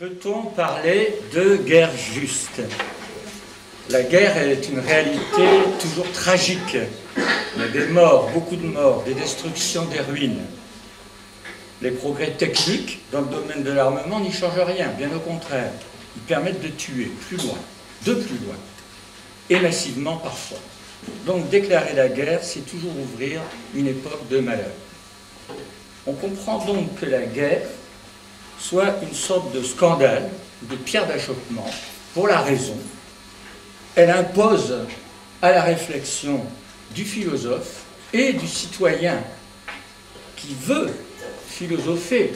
Peut-on parler de guerre juste? La guerre est une réalité toujours tragique. Il y a des morts, beaucoup de morts, des destructions, des ruines. Les progrès techniques dans le domaine de l'armement n'y changent rien, bien au contraire. Ils permettent de tuer plus loin, de plus loin, et massivement parfois. Donc déclarer la guerre, c'est toujours ouvrir une époque de malheur. On comprend donc que la guerre soit une sorte de scandale, de pierre d'achoppement, pour la raison. Elle impose à la réflexion du philosophe et du citoyen qui veut philosopher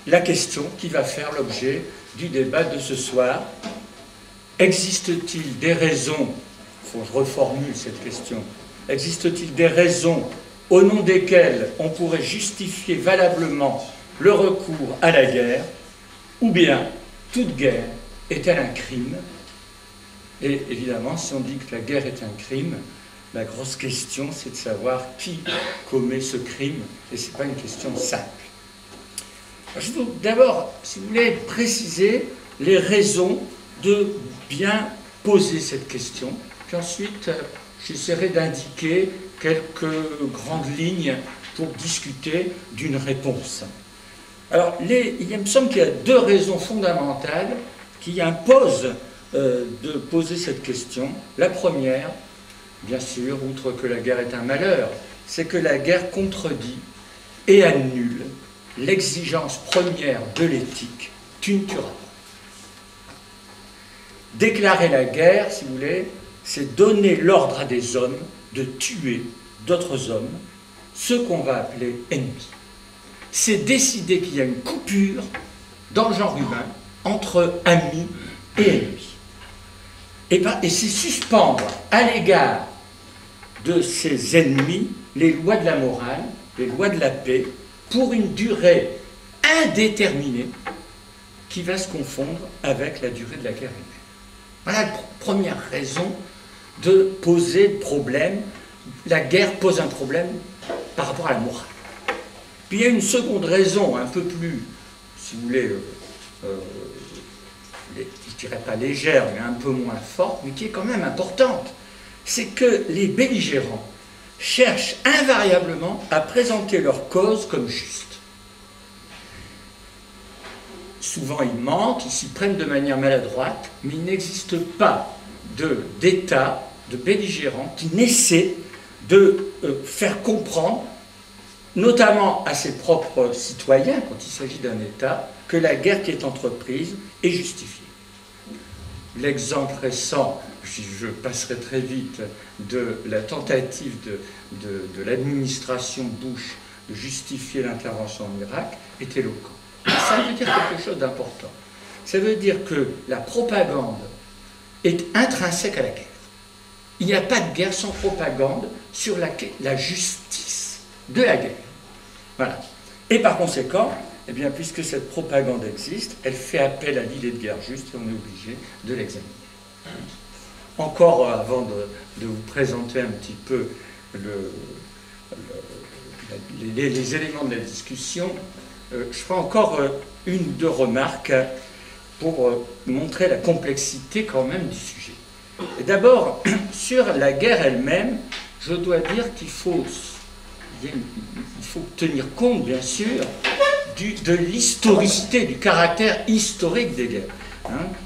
la question qui va faire l'objet du débat de ce soir. Existe-t-il des raisons, il faut que je reformule cette question, existe-t-il des raisons au nom desquelles on pourrait justifier valablement le recours à la guerre, ou bien toute guerre est-elle un crime? Et évidemment, si on dit que la guerre est un crime, la grosse question, c'est de savoir qui commet ce crime, et ce n'est pas une question simple. Je veux d'abord, si vous voulez, préciser les raisons de bien poser cette question, puis ensuite, j'essaierai d'indiquer quelques grandes lignes pour discuter d'une réponse. Alors, il me semble qu'il y a deux raisons fondamentales qui imposent de poser cette question. La première, bien sûr, outre que la guerre est un malheur, c'est que la guerre contredit et annule l'exigence première de l'éthique, tu ne tueras pas. Déclarer la guerre, si vous voulez, c'est donner l'ordre à des hommes de tuer d'autres hommes, ceux qu'on va appeler ennemis. C'est décider qu'il y a une coupure dans le genre humain entre amis et ennemis. Et c'est suspendre à l'égard de ces ennemis les lois de la morale, les lois de la paix, pour une durée indéterminée qui va se confondre avec la durée de la guerre elle-même. Voilà la première raison de poser le problème. La guerre pose un problème par rapport à la morale. Puis il y a une seconde raison, un peu plus, si vous voulez, je ne dirais pas légère, mais un peu moins forte, mais qui est quand même importante. C'est que les belligérants cherchent invariablement à présenter leur cause comme juste. Souvent ils mentent, ils s'y prennent de manière maladroite, mais il n'existe pas d'État, de belligérant qui n'essaie de faire comprendre, notamment à ses propres citoyens, quand il s'agit d'un État, que la guerre qui est entreprise est justifiée. L'exemple récent, je passerai très vite, de la tentative de l'administration Bush de justifier l'intervention en Irak est éloquent. Ça veut dire quelque chose d'important. Ça veut dire que la propagande est intrinsèque à la guerre. Il n'y a pas de guerre sans propagande sur la justice de la guerre. Voilà. Et par conséquent, eh bien, puisque cette propagande existe, elle fait appel à l'idée de guerre juste et on est obligé de l'examiner. Encore avant de vous présenter un petit peu les éléments de la discussion, je ferai encore une ou deux remarques pour montrer la complexité quand même du sujet. Et d'abord, sur la guerre elle-même, je dois dire qu'il faut tenir compte, bien sûr, de l'historicité, du caractère historique des guerres,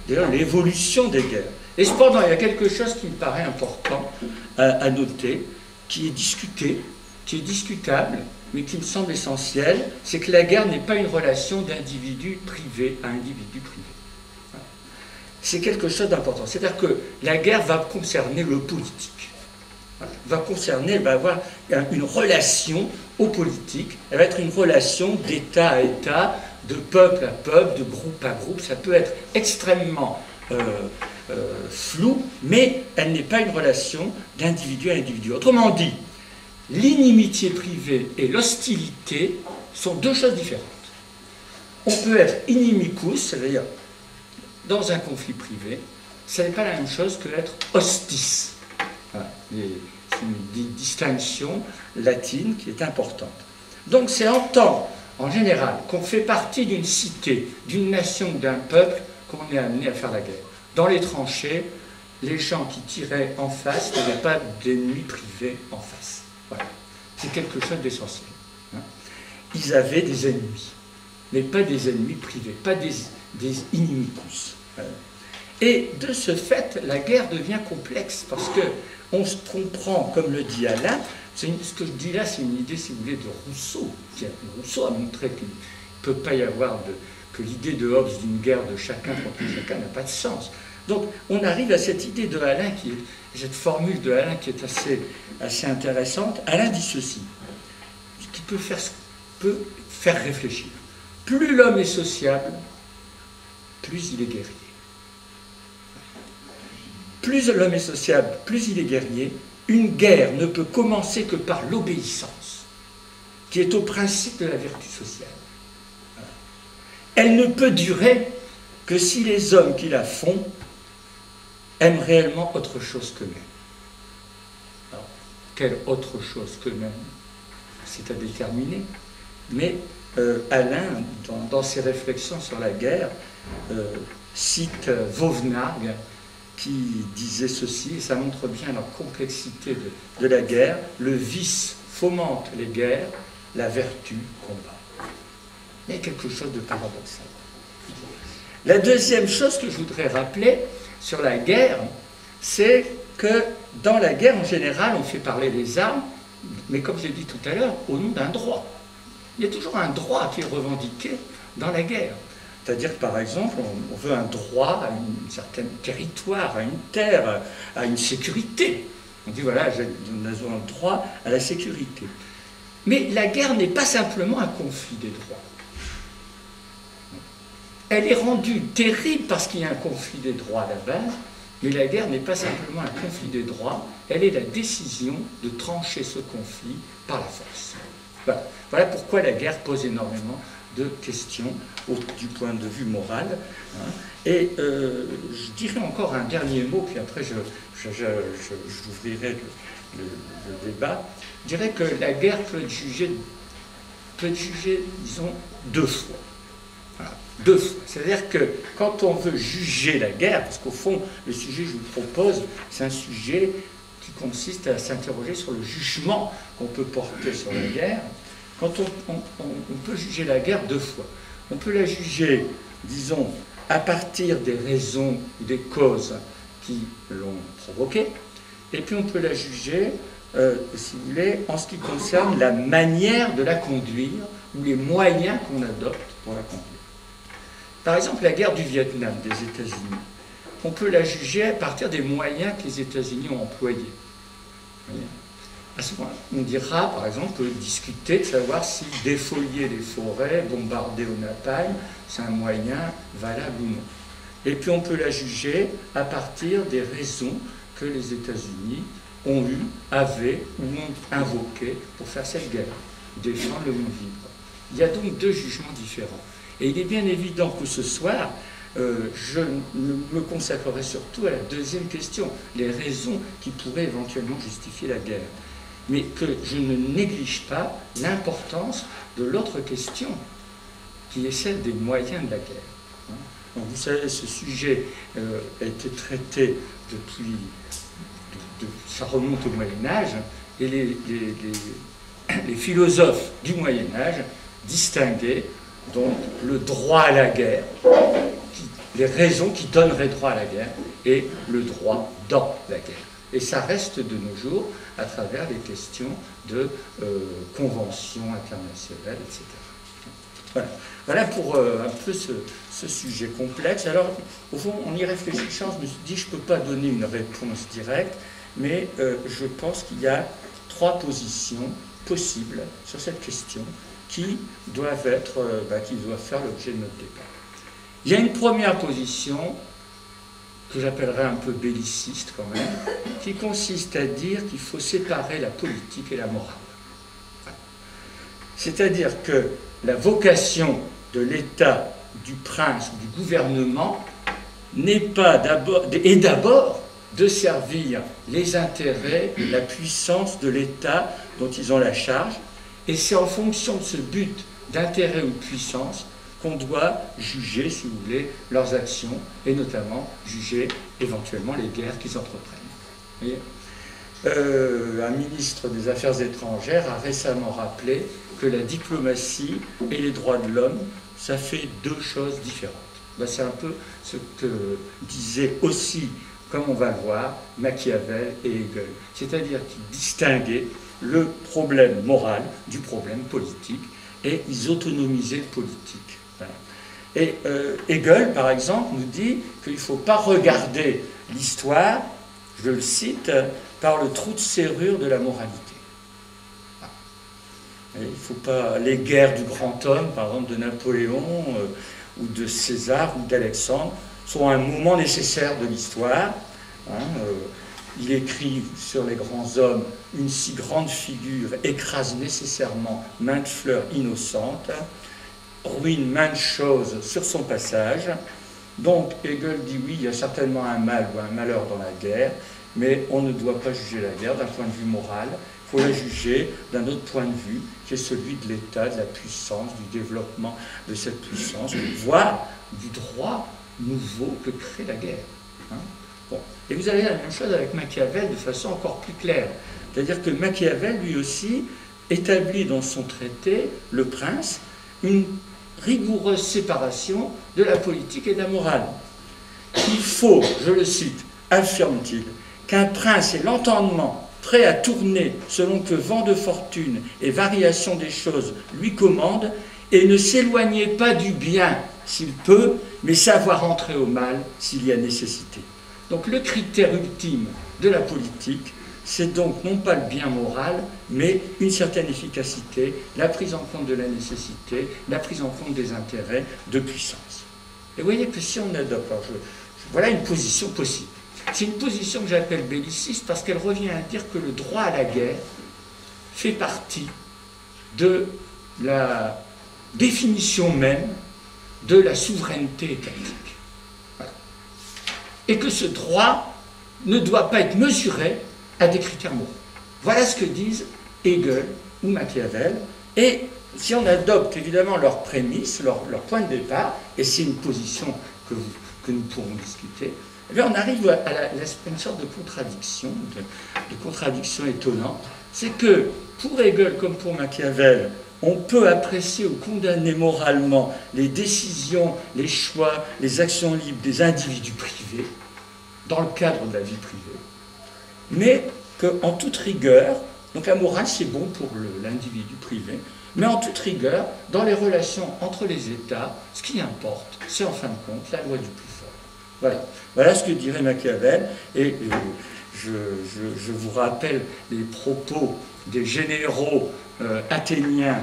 d'ailleurs l'évolution des guerres. Et cependant, il y a quelque chose qui me paraît important à noter, qui est discuté, qui est discutable, mais qui me semble essentiel, c'est que la guerre n'est pas une relation d'individu privé à individu privé. C'est quelque chose d'important. C'est-à-dire que la guerre va concerner le politique. Va avoir une relation au politique. Elle va être une relation d'État à État, de peuple à peuple, de groupe à groupe. Ça peut être extrêmement flou, mais elle n'est pas une relation d'individu à individu. Autrement dit, l'inimitié privée et l'hostilité sont deux choses différentes. On peut être inimicus, c'est-à-dire dans un conflit privé, ça n'est pas la même chose que être hostis. Voilà. C'est une distinction latine qui est importante. Donc c'est en tant en général, qu'on fait partie d'une cité, d'une nation ou d'un peuple, qu'on est amené à faire la guerre. Dans les tranchées, les gens qui tiraient en face n'avaient pas d'ennemis privés en face. Voilà. C'est quelque chose d'essentiel. Hein. Ils avaient des ennemis, mais pas des ennemis privés, pas des inimicus. Et de ce fait, la guerre devient complexe, parce qu'on se comprend, comme le dit Alain, ce que je dis là, c'est une idée, si vous voulez, de Rousseau. Rousseau a montré qu'il ne peut pas y avoir que l'idée de Hobbes d'une guerre de chacun contre chacun n'a pas de sens. Donc on arrive à cette idée de Alain, cette formule de Alain qui est assez intéressante. Alain dit ceci, qui peut faire réfléchir. Plus l'homme est sociable, plus il est guerrier. Plus l'homme est sociable, plus il est guerrier. Une guerre ne peut commencer que par l'obéissance, qui est au principe de la vertu sociale. Elle ne peut durer que si les hommes qui la font aiment réellement autre chose qu'eux-mêmes. Alors, quelle autre chose qu'eux-mêmes? C'est à déterminer. Mais Alain, dans ses réflexions sur la guerre, cite Vauvenargues, qui disait ceci, et ça montre bien la complexité de la guerre. Le vice fomente les guerres, la vertu combat. Il y a quelque chose de paradoxal. La deuxième chose que je voudrais rappeler sur la guerre, c'est que dans la guerre, en général, on fait parler des armes, mais comme j'ai dit tout à l'heure, au nom d'un droit. Il y a toujours un droit qui est revendiqué dans la guerre. C'est-à-dire que, par exemple, on veut un droit à un certain territoire, à une terre, à une sécurité. On dit, voilà, nous avons un droit à la sécurité. Mais la guerre n'est pas simplement un conflit des droits. Elle est rendue terrible parce qu'il y a un conflit des droits à la base, mais la guerre n'est pas simplement un conflit des droits, elle est la décision de trancher ce conflit par la force. Voilà, voilà pourquoi la guerre pose énormément de questions du point de vue moral. Hein. Et je dirais encore un dernier mot, puis après j'ouvrirai le débat. Je dirais que la guerre peut être jugée, disons, deux fois. Voilà, deux fois. C'est-à-dire que quand on veut juger la guerre, parce qu'au fond, le sujet que je vous propose, c'est un sujet qui consiste à s'interroger sur le jugement qu'on peut porter sur la guerre. Quand on peut juger la guerre deux fois. On peut la juger, disons, à partir des raisons ou des causes qui l'ont provoquée, et puis on peut la juger, si vous voulez, en ce qui concerne la manière de la conduire ou les moyens qu'on adopte pour la conduire. Par exemple, la guerre du Vietnam des États-Unis, on peut la juger à partir des moyens que les États-Unis ont employés. À ce moment-là, on dira, par exemple, on peut discuter de savoir si défolier les forêts, bombarder au napalm, c'est un moyen valable ou non. Et puis on peut la juger à partir des raisons que les États-Unis ont eues, avaient ou ont invoquées pour faire cette guerre, défendre le monde libre. Il y a donc deux jugements différents. Et il est bien évident que ce soir, je me consacrerai surtout à la deuxième question, les raisons qui pourraient éventuellement justifier la guerre. Mais que je ne néglige pas l'importance de l'autre question, qui est celle des moyens de la guerre. Donc, vous savez, ce sujet a été traité depuis... ça remonte au Moyen-Âge, et les philosophes du Moyen-Âge distinguaient donc le droit à la guerre, les raisons qui donneraient droit à la guerre, et le droit dans la guerre. Et ça reste de nos jours à travers les questions de conventions internationales, etc. Voilà, voilà pour un peu ce sujet complexe. Alors, au fond, en y réfléchissant, je me suis dit, je ne peux pas donner une réponse directe, mais je pense qu'il y a trois positions possibles sur cette question qui doivent faire l'objet de notre débat. Il y a une première position que j'appellerais un peu belliciste quand même, qui consiste à dire qu'il faut séparer la politique et la morale. C'est-à-dire que la vocation de l'État, du prince, du gouvernement, est d'abord de servir les intérêts, la puissance de l'État dont ils ont la charge, et c'est en fonction de ce but d'intérêt ou de puissance qu'on doit juger, si vous voulez, leurs actions, et notamment juger éventuellement les guerres qu'ils entreprennent. Vous voyez ? Un ministre des Affaires étrangères a récemment rappelé que la diplomatie et les droits de l'homme, ça fait deux choses différentes. Ben, c'est un peu ce que disaient aussi, comme on va le voir, Machiavel et Hegel. C'est-à-dire qu'ils distinguaient le problème moral du problème politique et ils autonomisaient le politique. Voilà. Et Hegel, par exemple, nous dit qu'il ne faut pas regarder l'histoire, je le cite, par le trou de serrure de la moralité. Il ne faut pas... Les guerres du grand homme, par exemple de Napoléon, ou de César, ou d'Alexandre, sont un moment nécessaire de l'histoire. Il écrit sur les grands hommes, une si grande figure écrase nécessairement maintes fleurs innocentes, ruine maintes choses sur son passage. Donc Hegel dit oui, il y a certainement un mal ou un malheur dans la guerre, mais on ne doit pas juger la guerre d'un point de vue moral, il faut la juger d'un autre point de vue, qui est celui de l'État, de la puissance, du développement de cette puissance, voire du droit nouveau que crée la guerre. Bon. Et vous avez la même chose avec Machiavel de façon encore plus claire. C'est-à-dire que Machiavel, lui aussi, établit dans son traité, Le Prince, une rigoureuse séparation de la politique et de la morale. Il faut, je le cite, affirme-t-il, qu'un prince ait l'entendement prêt à tourner selon que vent de fortune et variation des choses lui commandent, et ne s'éloigner pas du bien s'il peut, mais savoir entrer au mal s'il y a nécessité. Donc le critère ultime de la politique, c'est donc non pas le bien moral, mais une certaine efficacité, la prise en compte de la nécessité, la prise en compte des intérêts de puissance. Et vous voyez que si on adopte, voilà une position possible. C'est une position que j'appelle belliciste parce qu'elle revient à dire que le droit à la guerre fait partie de la définition même de la souveraineté étatique. Voilà. Et que ce droit ne doit pas être mesuré à des critères moraux. Voilà ce que disent Hegel ou Machiavel. Et si on adopte évidemment leurs prémices, leur point de départ, et c'est une position que nous pourrons discuter, eh bien on arrive à une sorte de contradiction, de contradiction étonnante. C'est que pour Hegel comme pour Machiavel, on peut apprécier ou condamner moralement les décisions, les choix, les actions libres des individus privés, dans le cadre de la vie privée, mais qu'en toute rigueur, donc la morale c'est bon pour l'individu privé, mais en toute rigueur, dans les relations entre les États, ce qui importe, c'est en fin de compte la loi du plus fort. Voilà, voilà ce que dirait Machiavel, et je vous rappelle les propos des généraux athéniens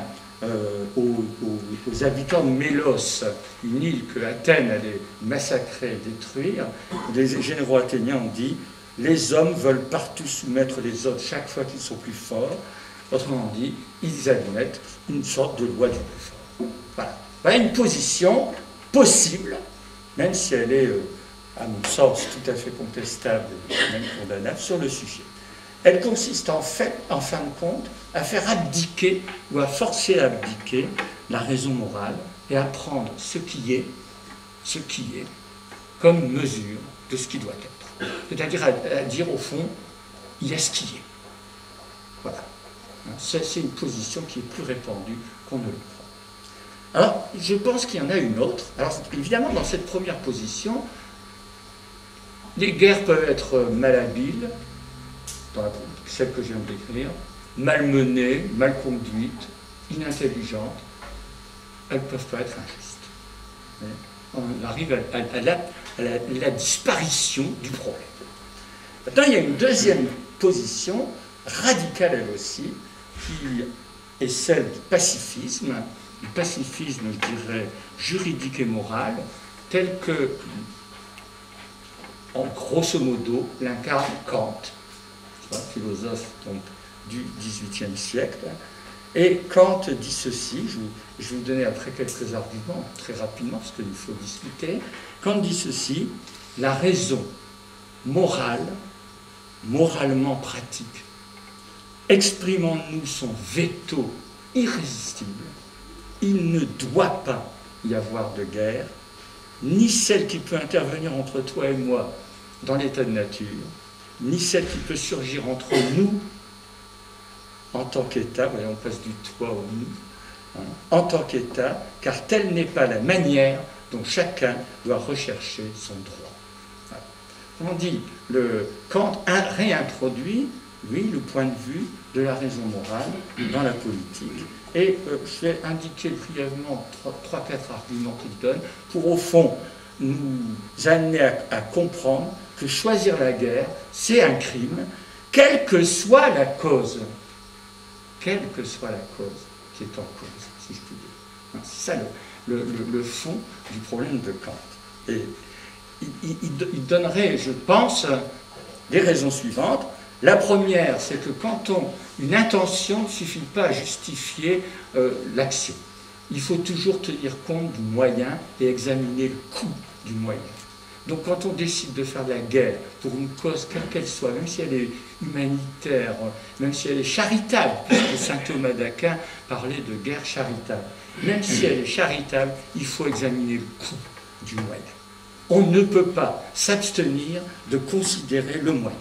aux habitants de Mélos, une île que Athènes allait massacrer et détruire. Les généraux athéniens ont dit « Les hommes veulent partout soumettre les autres chaque fois qu'ils sont plus forts ». Autrement dit, ils admettent une sorte de loi du plus fort. Voilà, voilà une position possible, même si elle est, à mon sens, tout à fait contestable et même condamnable sur le sujet. Elle consiste en fait, en fin de compte, à faire abdiquer ou à forcer à abdiquer la raison morale et à prendre ce qui est comme mesure de ce qui doit être. C'est-à-dire à dire au fond, il y a ce qui est. Voilà. C'est une position qui est plus répandue qu'on ne le croit. Alors, je pense qu'il y en a une autre. Alors, évidemment, dans cette première position, les guerres peuvent être malhabiles, dans celle que je viens de décrire, malmenées, mal conduites, inintelligentes, elles ne peuvent pas être injustes. On arrive à la disparition du problème. Maintenant, il y a une deuxième position, radicale elle aussi, qui est celle du pacifisme, je dirais, juridique et moral, tel que, en grosso modo, l'incarne Kant, philosophe donc, du XVIIIe siècle. Et Kant dit ceci, je vais vous donner après quelques arguments, très rapidement, parce qu'il faut discuter. Kant dit ceci, la raison morale, moralement pratique, exprime en nous son veto irrésistible il ne doit pas y avoir de guerre, ni celle qui peut intervenir entre toi et moi dans l'état de nature, ni celle qui peut surgir entre nous en tant qu'État, voyez, on passe du toi au nous, hein, en tant qu'État, car telle n'est pas la manière dont chacun doit rechercher son droit. Voilà. On dit, Kant réintroduit, oui, le point de vue de la raison morale dans la politique. Et je vais indiquer brièvement 3-4 arguments qu'il donne pour, au fond, nous amener à comprendre que choisir la guerre, c'est un crime, quelle que soit la cause. Quelle que soit la cause qui est en cause, si je puis dire. C'est ça le fond du problème de Kant. Et il donnerait, je pense, les raisons suivantes. La première, c'est que quand une intention ne suffit pas à justifier l'action. Il faut toujours tenir compte du moyen et examiner le coût du moyen. Donc quand on décide de faire de la guerre pour une cause quelle qu'elle soit, même si elle est humanitaire, même si elle est charitable, puisque saint Thomas d'Aquin parlait de guerre charitable, même si elle est charitable, il faut examiner le coût du moyen. On ne peut pas s'abstenir de considérer le moyen.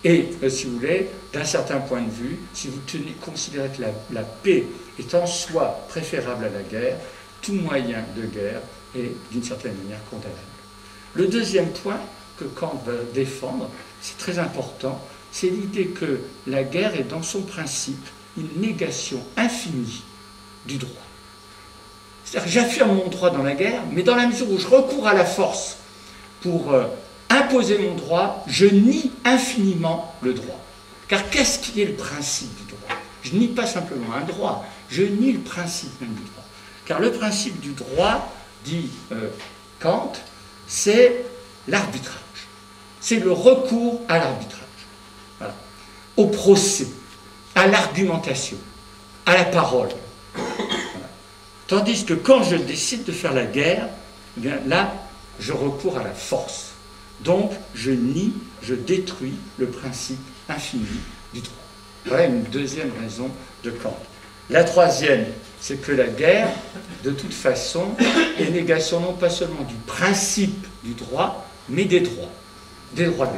Et, si vous voulez, d'un certain point de vue, si vous considérez que la paix est en soi préférable à la guerre, tout moyen de guerre est, d'une certaine manière, condamnable. Le deuxième point que Kant va défendre, c'est très important, c'est l'idée que la guerre est dans son principe une négation infinie du droit. C'est-à-dire que j'affirme mon droit dans la guerre, mais dans la mesure où je recours à la force pour imposer mon droit, je nie infiniment le droit. Car qu'est-ce qui est le principe du droit? Je nie pas simplement un droit, je nie le principe même du droit. Car le principe du droit, dit Kant, c'est l'arbitrage. C'est le recours à l'arbitrage, voilà, au procès, à l'argumentation, à la parole. Voilà. Tandis que quand je décide de faire la guerre, eh bien là, je recours à la force. Donc, je nie, je détruis le principe infini du droit. Voilà une deuxième raison de Kant. La troisième, c'est que la guerre, de toute façon, est négation non pas seulement du principe du droit, mais des droits de l'homme,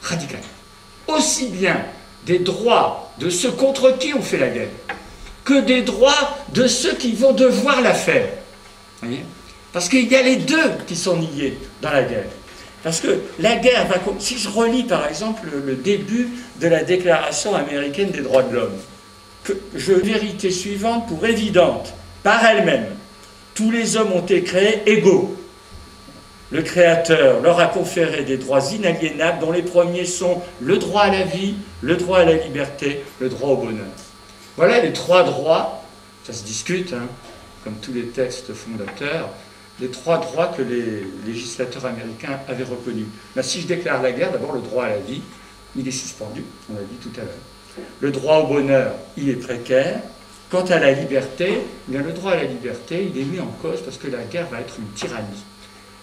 radicalement. Aussi bien des droits de ceux contre qui on fait la guerre, que des droits de ceux qui vont devoir la faire. Voyez ? Parce qu'il y a les deux qui sont niés dans la guerre. Parce que la guerre va... Si je relis par exemple le début de la Déclaration américaine des droits de l'homme, vérité suivante pour évidente, par elle-même, tous les hommes ont été créés égaux. Le Créateur leur a conféré des droits inaliénables dont les premiers sont le droit à la vie, le droit à la liberté, le droit au bonheur. Voilà les trois droits, ça se discute, hein, comme tous les textes fondateurs, les trois droits que les législateurs américains avaient reconnus. Ben, si je déclare la guerre, d'abord le droit à la vie, il est suspendu, on l'a dit tout à l'heure. Le droit au bonheur, il est précaire. Quant à la liberté, bien le droit à la liberté, il est mis en cause parce que la guerre va être une tyrannie.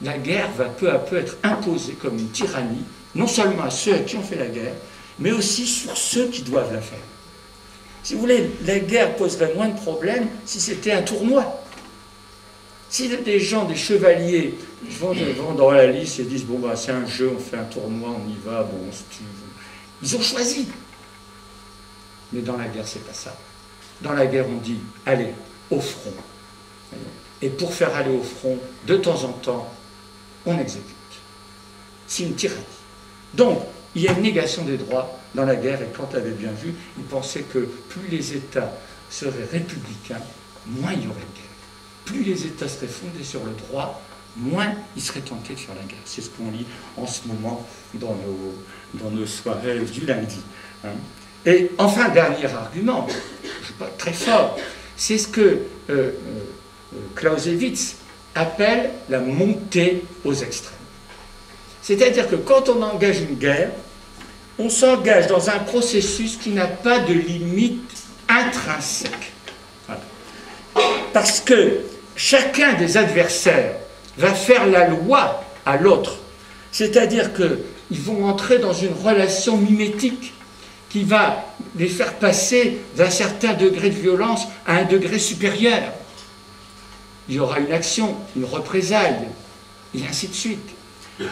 La guerre va peu à peu être imposée comme une tyrannie, non seulement à ceux à qui on fait la guerre, mais aussi sur ceux qui doivent la faire. Si vous voulez, la guerre poserait moins de problèmes si c'était un tournoi. Si des gens, des chevaliers, vont dans la liste et disent « bon, bah, c'est un jeu, on fait un tournoi, on y va, bon, on se tue », ils ont choisi. Mais dans la guerre, c'est pas ça. Dans la guerre, on dit « allez, au front ». Et pour faire aller au front, de temps en temps, on exécute. C'est une tyrannie. Donc, il y a une négation des droits dans la guerre, et Kant avait bien vu, il pensait que plus les États seraient républicains, moins il y aurait de guerre. Plus les États seraient fondés sur le droit, moins ils seraient tentés de faire la guerre. C'est ce qu'on lit en ce moment dans nos soirées du lundi. Hein. Et enfin, dernier argument, je sais pas, très fort, c'est ce que Clausewitz appelle la montée aux extrêmes. C'est-à-dire que quand on engage une guerre, on s'engage dans un processus qui n'a pas de limite intrinsèque. Voilà. Parce que chacun des adversaires va faire la loi à l'autre. C'est-à-dire qu'ils vont entrer dans une relation mimétique qui va les faire passer d'un certain degré de violence à un degré supérieur. Il y aura une action, une représaille, et ainsi de suite.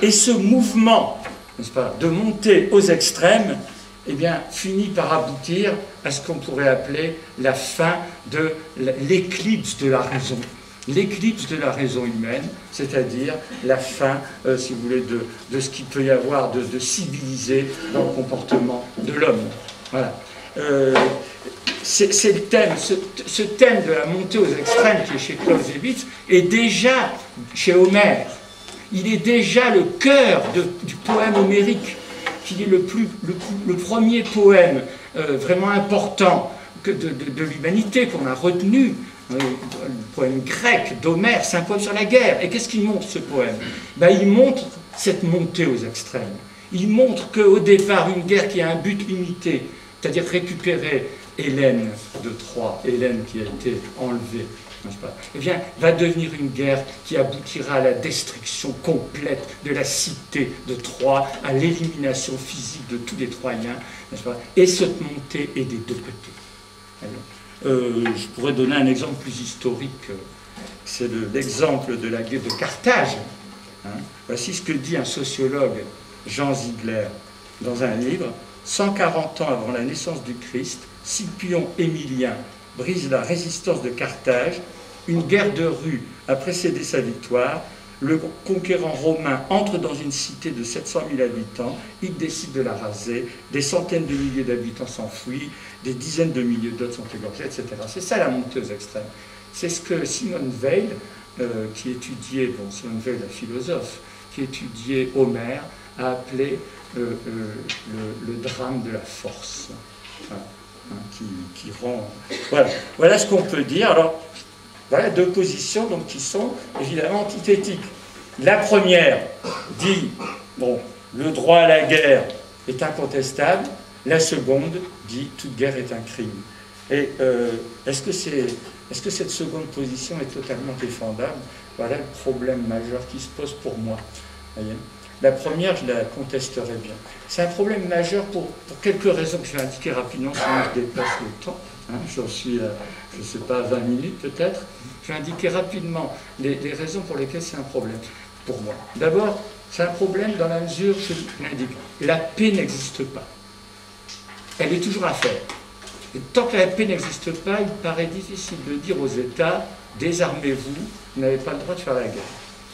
Et ce mouvement, n'est-ce pas, de monter aux extrêmes, eh bien, finit par aboutir à ce qu'on pourrait appeler la fin de l'éclipse de la raison. L'éclipse de la raison humaine, c'est-à-dire la fin, si vous voulez, de ce qu'il peut y avoir de civilisé dans le comportement de l'homme. Voilà. C'est le thème, ce thème de la montée aux extrêmes qui est chez Clausewitz est déjà chez Homère. Il est déjà le cœur du poème homérique, qui est le premier poème vraiment important de l'humanité qu'on a retenu. Le poème grec d'Homère, c'est un poème sur la guerre. Et qu'est-ce qu'il montre, ce poème? Il montre cette montée aux extrêmes. Il montre qu'au départ, une guerre qui a un but limité, c'est-à-dire récupérer Hélène de Troie, Hélène qui a été enlevée, n'est-ce pas, eh bien, va devenir une guerre qui aboutira à la destruction complète de la cité de Troie, à l'élimination physique de tous les Troyens, n'est-ce pas, et cette montée est des deux côtés. Alors, je pourrais donner un exemple plus historique, c'est l'exemple de la guerre de Carthage. Voici ce que dit un sociologue, Jean Ziegler, dans un livre. 140 ans avant la naissance du Christ, Scipion Émilien brise la résistance de Carthage. Une guerre de rue a précédé sa victoire. Le conquérant romain entre dans une cité de 700 000 habitants, il décide de la raser, des centaines de milliers d'habitants s'enfuient, des dizaines de milliers d'autres sont égorgés, etc. C'est ça la montée aux extrêmes. C'est ce que Simone Weil, qui étudiait, Simone Weil, la philosophe, qui étudiait Homère, a appelé le drame de la force, qui rend... Voilà ce qu'on peut dire. Alors, voilà deux positions donc, qui sont évidemment antithétiques. La première dit, bon, le droit à la guerre est incontestable. La seconde dit, toute guerre est un crime. Et est-ce que cette seconde position est totalement défendable? Voilà le problème majeur qui se pose pour moi. Voyez, la première, je la contesterai bien. C'est un problème majeur pour quelques raisons que je vais indiquer rapidement, sinon je dépasse le temps. J'en suis à, je ne sais pas, 20 minutes peut-être. Je vais indiquer rapidement les raisons pour lesquelles c'est un problème pour moi. D'abord, c'est un problème dans la mesure, je l'indique, la paix n'existe pas. Elle est toujours à faire. Et tant que la paix n'existe pas, il paraît difficile de dire aux États, désarmez-vous, vous n'avez pas le droit de faire la guerre.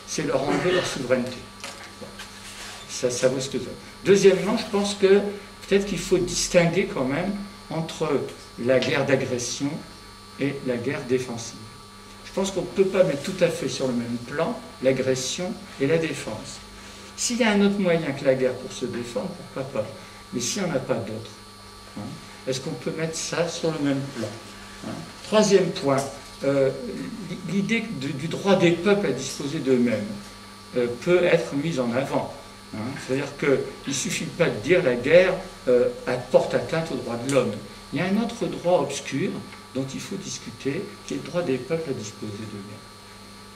C'est leur enlever leur souveraineté. Ça vaut ce que ça vaut. Deuxièmement, je pense que peut-être qu'il faut distinguer quand même entre la guerre d'agression et la guerre défensive. Je pense qu'on ne peut pas mettre tout à fait sur le même plan l'agression et la défense. S'il y a un autre moyen que la guerre pour se défendre, pourquoi pas? Mais s'il n'y en a pas d'autre, est-ce qu'on peut mettre ça sur le même plan? Troisième point, l'idée du droit des peuples à disposer d'eux-mêmes peut être mise en avant. C'est-à-dire qu'il ne suffit pas de dire la guerre porte atteinte aux droits de l'homme. Il y a un autre droit obscur dont il faut discuter, qui est le droit des peuples à disposer d'eux-mêmes.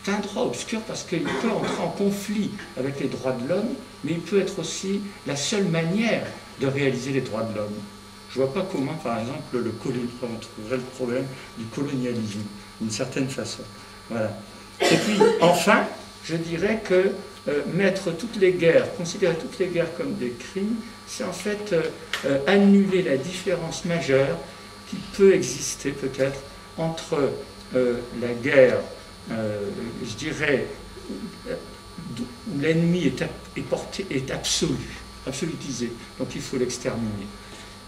C'est un droit obscur parce qu'il peut entrer en conflit avec les droits de l'homme, mais il peut être aussi la seule manière de réaliser les droits de l'homme. Je ne vois pas comment, par exemple, on trouverait le problème du colonialisme, d'une certaine façon. Voilà. Et puis, enfin, je dirais que mettre toutes les guerres, considérer toutes les guerres comme des crimes, c'est en fait annuler la différence majeure qui peut exister peut-être entre la guerre, je dirais, où l'ennemi est absolutisé, donc il faut l'exterminer,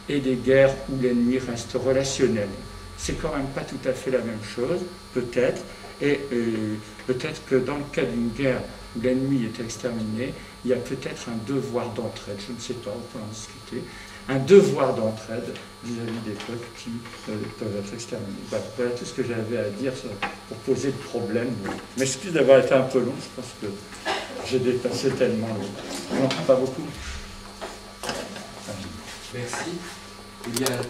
et des guerres où l'ennemi reste relationnel. C'est quand même pas tout à fait la même chose, peut-être, et peut-être que dans le cas d'une guerre où l'ennemi est exterminé, il y a peut-être un devoir d'entraide, je ne sais pas, on peut en discuter, un devoir d'entraide vis-à-vis des peuples qui peuvent être exterminés. Voilà tout ce que j'avais à dire pour poser le problème. Je m'excuse d'avoir été un peu long, je pense que j'ai dépassé tellement. On n'en prend pas beaucoup. Merci.